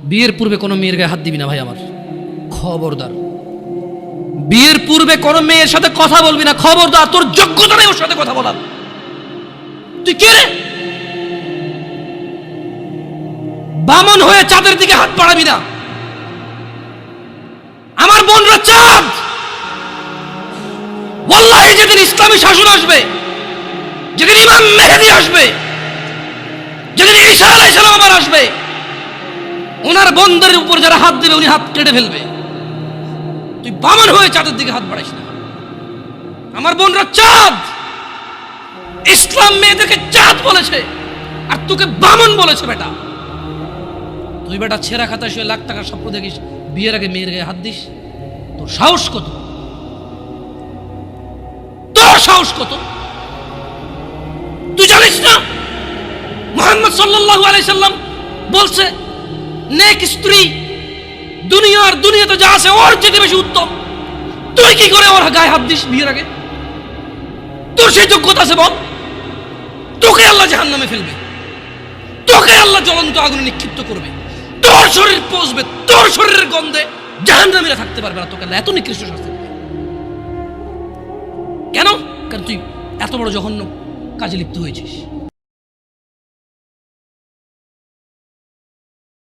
বিয়ের পূর্বে কোনো মেয়ের গায়ে হাত দিবি না ভাই আমার, খবরদার। বিয়ের পূর্বে কোনো মেয়ের সাথে কথা বলবি না, খবরদার। তোর যোগ্যতা নেই ওর সাথে কথা বলার। তুই কে রে? বামন হয়ে চাঁদের দিকে হাত বাড়াবি না। আমার বোনরা চাঁদ। ওয়াল্লাহি যেদিন ইসলামী শাসন আসবে, যেদিন ইমাম মেহেদী আসবে, যেদিন ঈসা আলাইহিস সালাম আবার আসবে, ওনার বন্ধের উপর যারা হাত দেবে উনি হাত কেটে ফেলবে। তুই বামন হয়ে চাঁদের দিকে হাত বাড়াইস না। আমার বোনরা চাঁদ। ইসলাম মেয়েদেরকে চাঁদ বলেছে আর তোকে বামন বলেছে। বেটা তুই বেটা ছেঁড়া খাতায় শুয়ে লাখ টাকার স্বপ্ন দেখিস, বিয়ের আগে মেয়ের গায়ে হাত দিস? তোর সাহস কত? তোর সাহস কত? তুই জানিস না মুহাম্মদ সাল্লাল্লাহু আলাইহি সাল্লাম বলছে নেক স্ত্রী দুনিয়াতে যা আছে ওর চেয়ে বেশি উত্তম। তুই কি করে ওর গায়ে হাত দিস বিয়ের আগে? তোর সেই যোগ্যতা আছে বল? তোকে আল্লাহ জাহান্নামে ফেলবে, তোকে আল্লাহ জ্বলন্ত আগুনে নিক্ষিপ্ত করবে, তোর শরীর পচবে, তোর শরীরের গন্ধে জাহান্নামীরা থাকতে পারবে না। তোকে আল্লাহ এত নিকৃষ্ট শাস্তি দেবে কেন? কারণ তুই এত বড় জঘন্য কাজে লিপ্ত হয়েছিস।